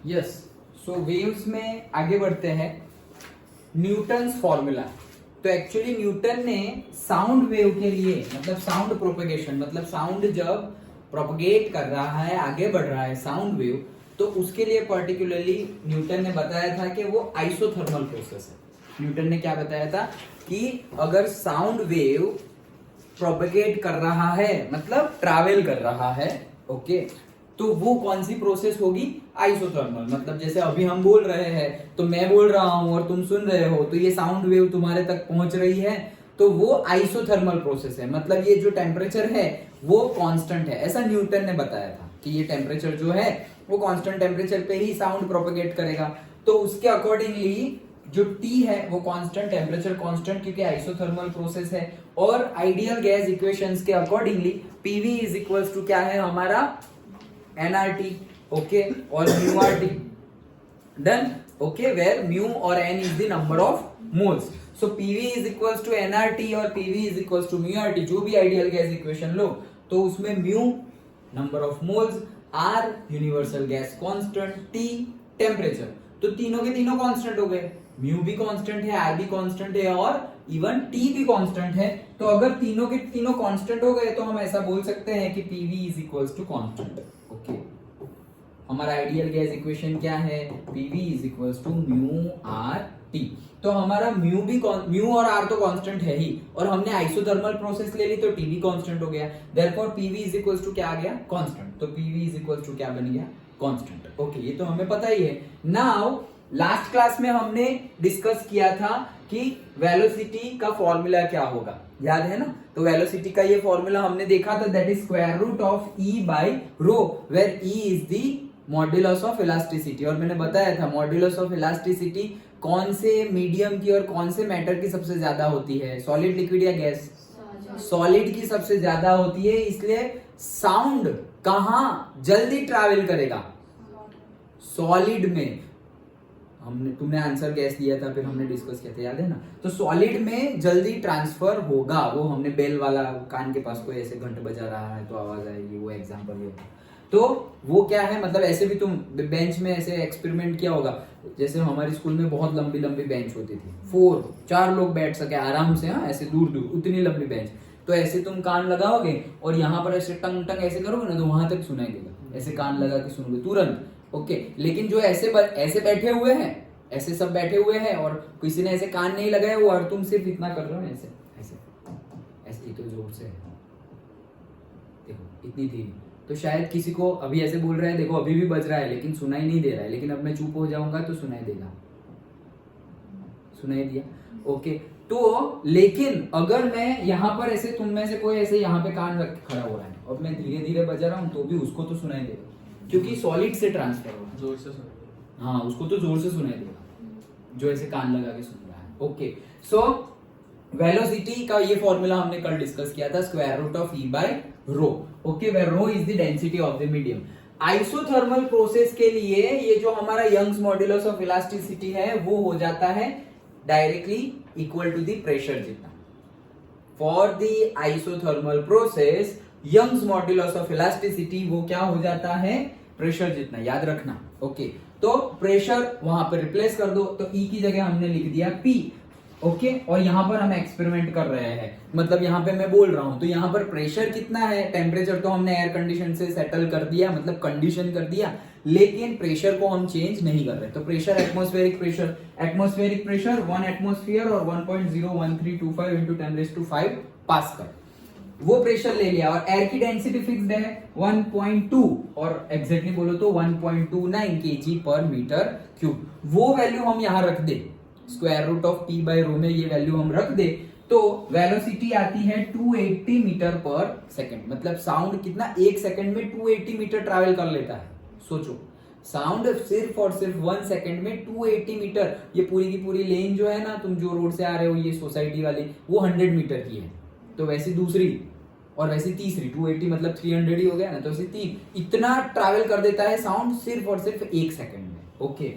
Yes, सो waves में आगे बढ़ते हैं। Newton's formula. तो एक्चुअली न्यूटन ने साउंड वेव के लिए, मतलब साउंड प्रोपेगेशन, मतलब साउंड जब प्रोपगेट कर रहा है, आगे बढ़ रहा है साउंड वेव, तो उसके लिए पर्टिकुलरली न्यूटन ने बताया था कि वो आइसोथर्मल प्रोसेस है। न्यूटन ने क्या बताया था कि अगर साउंड वेव प्रोपगेट कर रहा है, मतलब ट्रैवल कर रहा है, ओके, तो वो कौन सी प्रोसेस होगी? आइसोथर्मल। मतलब जैसे अभी हम बोल रहे हैं, तो मैं बोल रहा हूं और तुम सुन रहे हो, तो ये साउंड वेव तुम्हारे तक पहुंच रही है, तो वो आइसोथर्मल प्रोसेस है। मतलब ये जो टेम्परेचर है वो कांस्टेंट है, ऐसा न्यूटन ने बताया था कि ये टेम्परेचर जो है वो कांस्टेंट टेम्परेचर पे ही साउंड प्रोपगेट करेगा। तो उसके अकॉर्डिंगली जो T है वो कांस्टेंट, टेम्परेचर कांस्टेंट, क्योंकि आइसोथर्मल प्रोसेस है। और आइडियल गैस इक्वेशंस के accordingly PV is equals to क्या है हमारा? nRT, ओके, और μRT, done, okay, where mu और n is the number of moles. So PV is equals to nRT और PV is equals to μRT, जो भी ideal gas equation लो, तो उसमें mu number of moles, R universal gas constant, T temperature, तो तीनों के तीनों कांस्टेंट हो गए। म्यू भी कांस्टेंट है, R भी कांस्टेंट है और इवन T भी कांस्टेंट है। तो अगर तीनों के तीनों कांस्टेंट हो गए तो हम ऐसा बोल सकते हैं कि PV is equals to constant, okay. हमारा आइडियल गैस इक्वेशन क्या है? PV is equals to mu R T। तो हमारा म्यू और R तो कांस्टेंट है ही, और हमने आइसोथर्मल प्रोसेस ले ली तो T भी कांस्टेंट हो गया, therefore PV is equals to क्या आ गया? कांस्टेंट। तो PV इज इक्वल्स टू क्या बन गया? Constant, okay. ये तो हमें पता ही है। नाउ लास्ट क्लास में हमने डिस्कस किया था कि वेलोसिटी का फॉर्मूला क्या होगा, याद है ना? तो वेलोसिटी का ये फॉर्मूला हमने देखा था, that is square root of E by rho, where E is the modulus of elasticity. और मैंने बताया था मॉड्यूलस ऑफ इलास्टिसिटी कौन से मीडियम की और कौन से मैटर की सबसे ज्यादा होती है? सॉलिड, लिक्विड या गैस? सॉलिड की सबसे ज्यादा होती है, इसलिए साउंड कहां जल्दी ट्रैवल करेगा? सॉलिड में। तुमने आंसर गैस दिया था, फिर हमने डिस्कस किया था, याद है ना? तो सॉलिड में जल्दी ट्रांसफर होगा। वो हमने बेल वाला, कान के पास कोई ऐसे घंट बजा रहा है तो आवाज आएगी, वो एग्जांपल ये। तो वो क्या है, मतलब ऐसे भी तुम बेंच में ऐसे एक्सपेरिमेंट किया होगा, जैसे हमारे स्कूल में बहुत लंबी लंबी बेंच होती थी, 4 लोग बैठ सके आराम से, हाँ, ऐसे दूर दूर, उतनी लंबी बेंच। तो ऐसे तुम कान लगाओगे और यहाँ पर ऐसे टंग टंग ऐसे करोगे ना, तो वहां तक सुनाई देगा। ऐसे कान लगा के सुनोगे तुरंत, ओके। लेकिन जो ऐसे बैठे हुए हैं, ऐसे सब बैठे हुए हैं और किसी ने ऐसे कान नहीं लगाया हुआ, और तुम सिर्फ इतना कर रहे हो, ऐसे ऐसे ऐसे, तो जोर से देखो, इतनी धीरे, तो शायद किसी को अभी ऐसे बोल रहा है, देखो अभी भी बज रहा है लेकिन सुनाई नहीं दे रहा है, लेकिन अब मैं चुप हो जाऊंगा तो सुनाई देगा। सुनाई दिया, ओके। तो लेकिन अगर मैं यहाँ पर ऐसे, तुम में से कोई ऐसे यहाँ पे कान रख खड़ा हो रहा है और मैं धीरे धीरे बजा रहा हूँ, तो भी उसको तो सुनाई देगा, क्योंकि सॉलिड से ट्रांसफर हो रहा है। जोर से सुनाई, हाँ, उसको तो जोर से सुनाई देगा जो ऐसे कान लगा के सुन रहा है, ओके। सो वेलोसिटी का ये फॉर्मूला हमने कल डिस्कस किया था, square root of E by rho, okay, where rho is the density of the medium. Isothermal process के लिए ये जो हमारा यंग्स मॉड्यूलस ऑफ इलास्टिसिटी है वो हो जाता है directly equal to the pressure जितना। For the isothermal process Young's modulus of elasticity वो क्या हो जाता है? प्रेशर जितना, याद रखना, ओके। तो प्रेशर वहां पर रिप्लेस कर दो, तो E की जगह हमने लिख दिया P, ओके। और यहां पर हम एक्सपेरिमेंट कर रहे हैं, मतलब यहां पे मैं बोल रहा हूं, तो यहां पर प्रेशर कितना है? टेम्परेचर तो हमने एयर कंडीशन से सेटल कर दिया, मतलब कंडीशन कर दिया, लेकिन प्रेशर को हम चेंज नहीं कर रहे। तो प्रेशर, एटमॉस्फेरिक प्रेशर, 1 एटमॉस्फेयर और 1.01325 into 10⁵ पास्कल, वो प्रेशर ले लिया। और एयर की डेंसिटी फिक्स्ड है 1.2, और एग्जैक्टली बोलो तो 1.29 kg पर मीटर क्यूब। वो वैल्यू हम यहां रख दे, square root of P by rho में ये वैल्यू हम रख दे, तो वेलोसिटी आती है 280 मीटर पर सेकंड। मतलब साउंड कितना, 1 सेकंड में 280 मीटर ट्रैवल कर लेता है। सोचो, साउंड सिर्फ और सिर्फ 1 सेकंड में 280 मीटर। ये पूरी की पूरी लेन जो है ना, तुम जो रोड से आ रहे हो, ये सोसाइटी वाली, वो 100 मीटर की है, तो वैसी दूसरी और वैसी तीसरी 280 मतलब 300 ही हो गया ना, तो वैसे 3 इतना ट्रैवल कर देता है साउंड सिर्फ और सिर्फ 1 सेकंड में, ओके।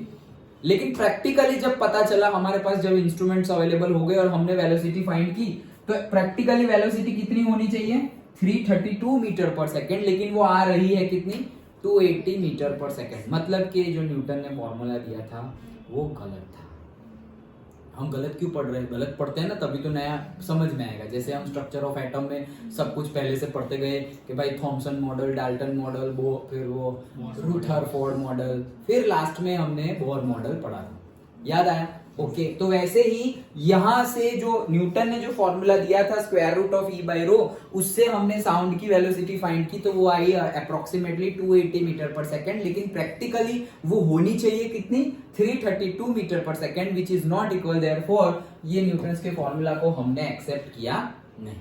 लेकिन प्रैक्टिकली जब पता चला, हमारे पास जब इंस्ट्रूमेंट्स अवेलेबल हो गए और हमने वेलोसिटी फाइंड की, तो प्रैक्टिकली वेलोसिटी कितनी होनी चाहिए? 332 मीटर पर सेकंड, लेकिन वो आ रही है कितनी? 280 मीटर पर सेकेंड। मतलब कि जो न्यूटन ने फॉर्मूला दिया था वो गलत था। हम गलत क्यों पढ़ रहे हैं? गलत पढ़ते हैं ना तभी तो नया समझ में आएगा। जैसे हम स्ट्रक्चर ऑफ एटम में सब कुछ पहले से पढ़ते गए कि भाई थॉमसन मॉडल, डाल्टन मॉडल, फिर वो रुथरफोर्ड मॉडल, फिर लास्ट में हमने बोर मॉडल पढ़ा था। याद आया? ओके तो वैसे ही यहां से जो न्यूटन ने जो फॉर्मूला दिया था square root of E by rho, उससे हमने साउंड की वेलोसिटी फाइंड की तो वो आई अप्रोक्सीमेटली 280 मीटर पर सेकेंड। लेकिन प्रैक्टिकली वो होनी चाहिए कितनी? 332 meter per second, which is not equal, therefore ये न्यूटन के फॉर्मूला को हमने एक्सेप्ट किया नहीं।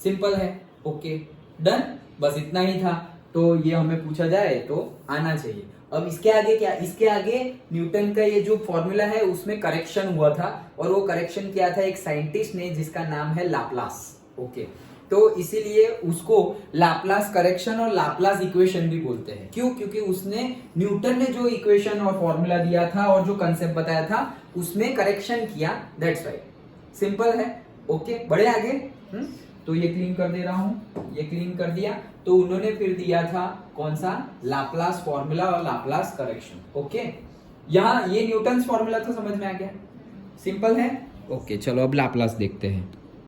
सिंपल है। ओके डन, बस इतना ही था। तो ये हमें पूछा जाए तो आना चाहिए। अब इसके आगे क्या? इसके आगे न्यूटन का ये जो फॉर्मूला है उसमें करेक्शन हुआ था, और वो करेक्शन किया था एक साइंटिस्ट ने जिसका नाम है लाप्लास। ओके तो इसीलिए उसको लाप्लास करेक्शन और लाप्लास इक्वेशन भी बोलते हैं। क्यों? क्योंकि उसने न्यूटन ने जो इक्वेशन और फॉर्मूला दिया था और जो कंसेप्ट बताया था उसमें करेक्शन किया, दैट्स राइट। सिंपल है। ओके बढ़े आगे। तो ये क्लीन कर दे रहा हूं, ये क्लीन कर दिया। तो उन्होंने फिर दिया था कौन सा? लाप्लास फॉर्मूला और लाप्लास करेक्शन। ओके यहां ये न्यूटन फॉर्मूला तो समझ में आ गया, सिंपल है। ओके चलो अब लाप्लास देखते हैं।